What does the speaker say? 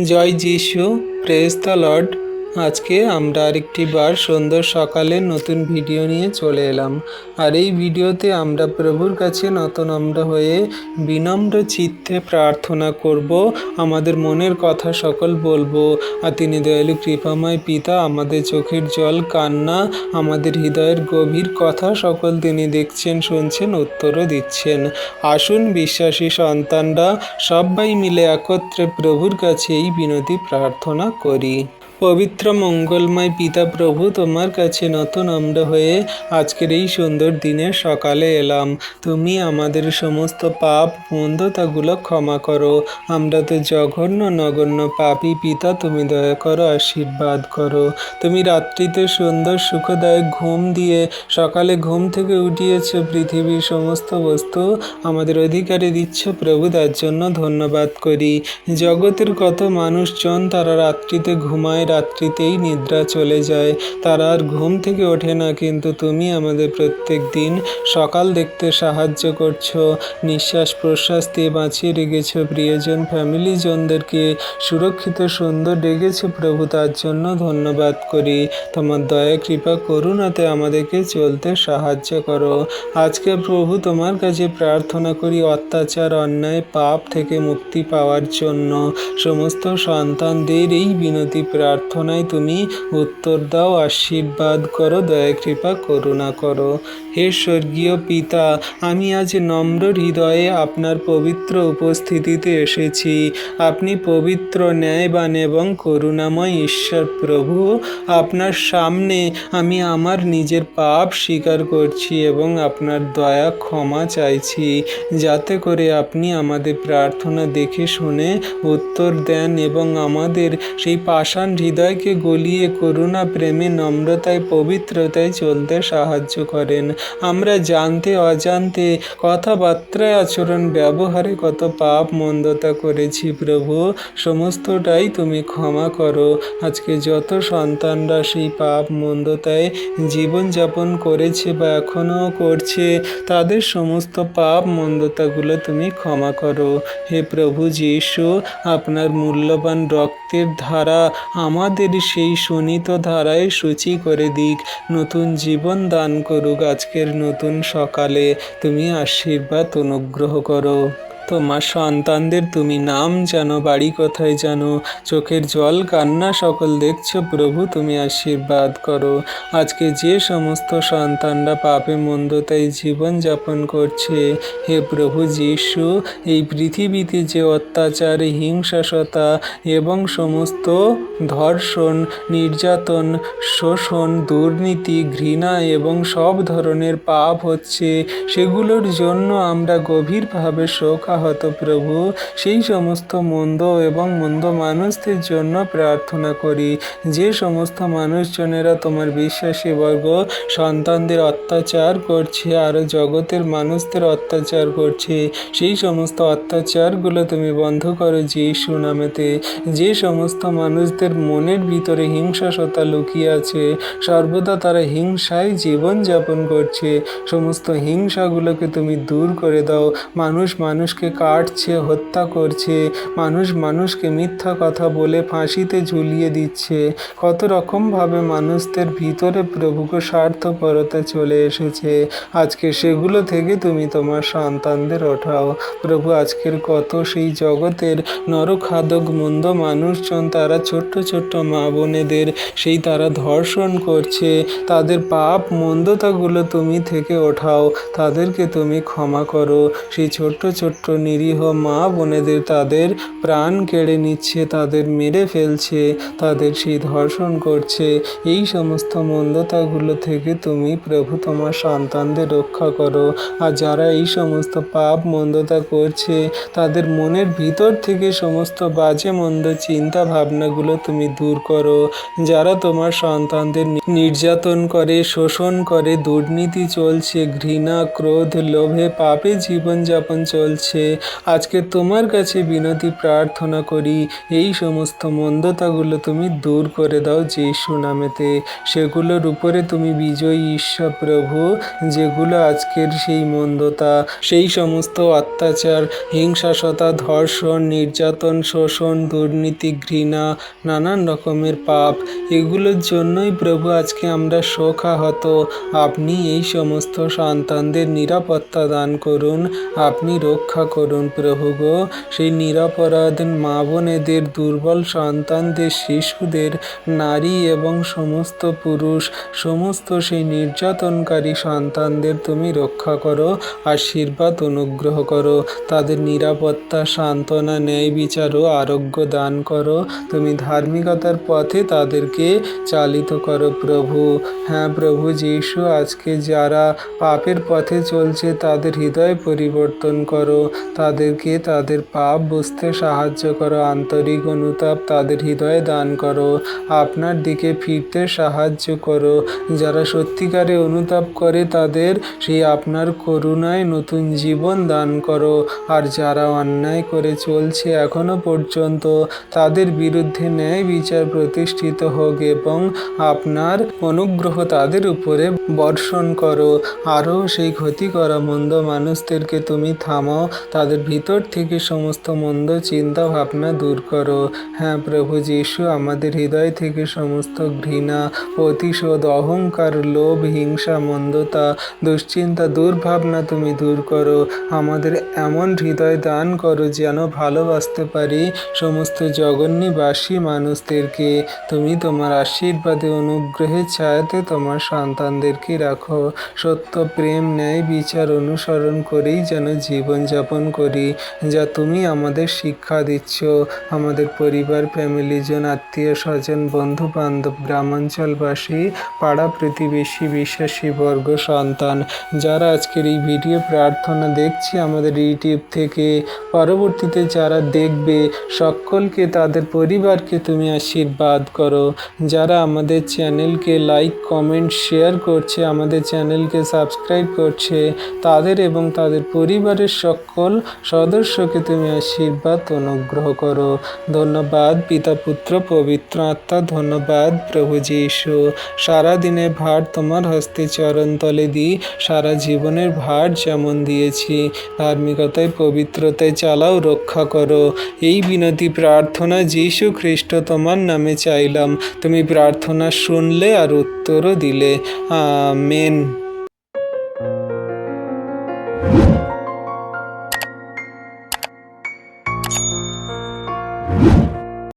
জয় যিশু, praise the Lord. আজকে আমরা আরেকটি বার সুন্দর সকালে নতুন ভিডিও নিয়ে চলে এলাম। আর এই ভিডিওতে আমরা প্রভুর কাছে নতনম্র হয়ে বিনম্র চিত্তে প্রার্থনা করব, আমাদের মনের কথা সকল বলবো। আর তিনি দয়ালু কৃপাময় পিতা, আমাদের চোখের জল, কান্না, আমাদের হৃদয়ের গভীর কথা সকল তিনি দেখছেন, শুনছেন, উত্তরও দিচ্ছেন। আসুন বিশ্বাসী সন্তানরা সবাই মিলে একত্রে প্রভুর কাছে এই বিনতি প্রার্থনা করি। পবিত্র মঙ্গলময় পিতা প্রভু, তোমার কাছে নতনম্র হয়ে আজকের এই সুন্দর দিনের সকালে এলাম। তুমি আমাদের সমস্ত পাপ মন্দতাগুলো ক্ষমা করো। আমরা তো জঘন্য নগণ্য পাপী পিতা, তুমি দয়া করো, আশীর্বাদ করো। তুমি রাত্রিতে সুন্দর সুখদায়ক ঘুম দিয়ে সকালে ঘুম থেকে উঠিয়েছ, পৃথিবীর সমস্ত বস্তু আমাদের অধিকারে দিচ্ছ প্রভু, তার জন্য ধন্যবাদ করি। জগতের কত মানুষজন তারা রাত্রিতে ঘুমায়, রাত্রিতেই নিদ্রা চলে যায়, তারা আর ঘুম থেকে ওঠে না, কিন্তু তুমি আমাদের প্রত্যেক দিন সকাল দেখতে সাহায্য করছো। নিঃশ্বাস প্রশ্বাস দিয়ে বাঁচিয়ে রেখেছ, প্রিয়জন ফ্যামিলিজনদেরকে সুরক্ষিত সুন্দর রেখেছ প্রভু, তার জন্য ধন্যবাদ করি। তোমার দয়া কৃপা করুণাতে আমাদেরকে চলতে সাহায্য করো। আজকে প্রভু তোমার কাছে প্রার্থনা করি অত্যাচার, অন্যায়, পাপ থেকে মুক্তি পাওয়ার জন্য। সমস্ত সন্তানদের এই বিনতি প্রার্থনায় তুমি উত্তর দাও, আশীর্বাদ করো, দয়া কৃপা করুণা করো। হে স্বর্গীয় পিতা, আমি আজ নম্র হৃদয়ে আপনার পবিত্র উপস্থিতিতে এসেছি। আপনি পবিত্র, ন্যায়বান এবং করুণাময় ঈশ্বর প্রভু। আপনার সামনে আমি আমার নিজের পাপ স্বীকার করছি এবং আপনার দয়া ক্ষমা চাইছি, যাতে করে আপনি আমাদের প্রার্থনা দেখে শুনে উত্তর দেন এবং আমাদের সেই পাষাণ হৃদয়কে গলিয়ে করুণা, প্রেমে, নম্রতায়, পবিত্রতায় চলতে সাহায্য করেন। আমরা জানতে অজান্তে কথাবার্তায়, আচরণ, ব্যবহারে কত পাপ মন্দতা করেছি প্রভু, সমস্তটাই তুমি ক্ষমা করো। আজকে যত সন্তানরা সেই পাপ মন্দতায় জীবনযাপন করেছে বা এখনও করছে, তাদের সমস্ত পাপ মন্দতাগুলো তুমি ক্ষমা করো। হে প্রভু যিশু, আপনার মূল্যবান রক্তের ধারা আমাদের সেই শোণিত ধারায় শুচি করে দিক, নতুন জীবন দান করুক। আজকের নতুন সকালে তুমি আশীর্বাদ অনুগ্রহ করো। তোমার সন্তানদের তুমি নাম জানো, বাড়ি কোথায় জানো, চোখের জল, কান্না সকল দেখছো প্রভু, তুমি আশীর্বাদ করো। আজকে যে সমস্ত সন্তানরা পাপে মন্দতায় জীবনযাপন করছে, হে প্রভু যিশু, এই পৃথিবীতে যে অত্যাচার, হিংসাসতা এবং সমস্ত ধর্ষণ, নির্যাতন, শোষণ, দুর্নীতি, ঘৃণা এবং সব ধরনের পাপ হচ্ছে, সেগুলোর জন্য আমরা গভীরভাবে শোকাহত প্রভু। সেই সমস্ত মন্দ এবং মন্দ মানুষদের জন্য প্রার্থনা করি, যে সমস্ত মানুষজনেরা তোমার বিশ্বাসী বর্গ সন্তানদের অত্যাচার করছে, আরও জগতের মানুষদের অত্যাচার করছে, সেই সমস্ত অত্যাচারগুলো তুমি বন্ধ করো যিশু নামেতে। যে সমস্ত মানুষদের মনের ভিতরে হিংসাসতা লুকিয়ে আছে, সর্বদা তারা হিংসায় জীবনযাপন করছে, সমস্ত হিংসাগুলোকে তুমি দূর করে দাও। মানুষ মানুষকে কাটছে, হত্যা করছে, মানুষ মানুষকে মিথ্যা কথা বলে ফাঁসিতে ঝুলিয়ে দিচ্ছে, কত রকমভাবে মানুষদের ভিতরে প্রভুকে স্বার্থপরতা চলে এসেছে। আজকে সেগুলো থেকে তুমি তোমার সন্তানদের ওঠাও প্রভু। আজকের কত সেই জগতের নরখাদক মন্দ মানুষজন, তারা ছোট্ট ছোট্ট মা বোনেদের সেই তারা ধর্ষণ করছে, তাদের পাপ মন্দতাগুলো তুমি থেকে ওঠাও, তাদেরকে তুমি ক্ষমা করো। সেই ছোট্ট ছোট্ট নিরীহ মা বোনেদের তাদের প্রাণ কেড়ে নিচ্ছে, তাদের মেরে ফেলছে, তাদের সেই ধর্ষণ করছে, এই সমস্ত মন্দতাগুলো থেকে তুমি প্রভু তোমার সন্তানদের রক্ষা করো। আর যারা এই সমস্ত পাপ মন্দতা করছে, তাদের মনের ভিতর থেকে সমস্ত বাজে মন্দ চিন্তা ভাবনাগুলো তুমি দূর করো। যারা তোমার সন্তানদের নির্যাতন করে, শোষণ করে, দুর্নীতি চলছে, ঘৃণা, ক্রোধ, লোভে, পাপে জীবনযাপন চলছে, আজকে তোমার কাছে বিনতি প্রার্থনা করি, এই সমস্ত মন্দতাগুলো তুমি দূর করে দাও যিশু নামেতে। সেগুলোর উপরে তুমি বিজয়ী ঈশ্বর প্রভু, যেগুলো আজকের সেই মন্দতা, সেই সমস্ত অত্যাচার, হিংসাসতা, ধর্ষণ, নির্যাতন, শোষণ, দুর্নীতি, ঘৃণা, নানান রকমের পাপ, এগুলোর জন্যই প্রভু আজকে আমরা শোকাহত। আপনি এই সমস্ত সন্তানদের নিরাপত্তা দান করুন, আপনি রক্ষা করুন প্রভু গো। সেই নিরপরাধ মা বোনেদের, দুর্বল সন্তানদের, শিশুদের, নারী এবং সমস্ত পুরুষ, সমস্ত সেই নির্যাতনকারী সন্তানদের তুমি রক্ষা করো, আশীর্বাদ অনুগ্রহ করো, তাদের নিরাপত্তা, সান্ত্বনা, ন্যায় বিচার ও আরোগ্য দান করো। তুমি ধার্মিকতার পথে তাদেরকে চালিত করো প্রভু। হ্যাঁ প্রভু যিশু, আজকে যারা পাপের পথে চলছে তাদের হৃদয় পরিবর্তন করো, তাদেরকে তাদের পাপ বুঝতে সাহায্য করো, আন্তরিক অনুতাপ তাদের হৃদয়ে দান করো, আপনার দিকে ফিরতে সাহায্য করো। যারা সত্যিকারে অনুতাপ করে তাদের সেই আপনার করুণায় নতুন জীবন দান করো। আর যারা অন্যায় করে চলছে এখনো পর্যন্ত, তাদের বিরুদ্ধে ন্যায় বিচার প্রতিষ্ঠিত হোক এবং আপনার অনুগ্রহ তাদের উপরে বর্ষণ করো। আরও সেই ক্ষতি করা মন্দ মানুষদেরকে তুমি থামাও, তাদের ভিতর থেকে সমস্ত মন্দ চিন্তা ভাবনা দূর করো। হ্যাঁ প্রভু যিশু, আমাদের হৃদয় থেকে সমস্ত ঘৃণা, প্রতিশোধ, অহংকার, লোভ, হিংসা, মন্দতা, দুশ্চিন্তা, দুর্ভাবনা তুমি দূর করো। আমাদের এমন হৃদয় দান করো যেন ভালোবাসতে পারি সমস্ত জগন্নিবাসী মানুষদেরকে। তুমি তোমার আশীর্বাদে, অনুগ্রহের ছায়াতে তোমার সন্তানদেরকে রাখো। সত্য, প্রেম, ন্যায় বিচার অনুসরণ করেই যেন জীবনযাপন করি, যা তুমি আমাদের শিক্ষা দিচ্ছ। আমাদের পরিবার, ফ্যামিলিজন, আত্মীয় স্বজন, বন্ধু বান্ধব, গ্রামাঞ্চলবাসী, পাড়া প্রতিবেশী, বিশ্বাসী বর্গ, সন্তান, যারা আজকের এই ভিডিও প্রার্থনা দেখছি আমাদের ইউটিউব থেকে, পরবর্তীতে যারা দেখবে সকলকে, তাদের পরিবারকে তুমি আশীর্বাদ করো। যারা আমাদের চ্যানেলকে লাইক, কমেন্ট, শেয়ার করছে, আমাদের চ্যানেলকে সাবস্ক্রাইব করছে, তাদের এবং তাদের পরিবারের সকল সদস্যকে তুমি আশীর্বাদ অনুগ্রহ করো। ধন্যবাদ পিতা, পুত্র, পবিত্র আত্মা। ধন্যবাদ প্রভু যিশু। সারা দিনের ভার তোমার হস্তে চরণতলে দিই, সারা জীবনের ভার যেমন দিয়েছি, ধার্মিকতায়, পবিত্রতায় চালাও, রক্ষা করো। এই বিনতি প্রার্থনা যিশু খ্রিস্ট তোমার নামে চাইলাম। তুমি প্রার্থনা শুনলে আর উত্তরও দিলে। আমেন।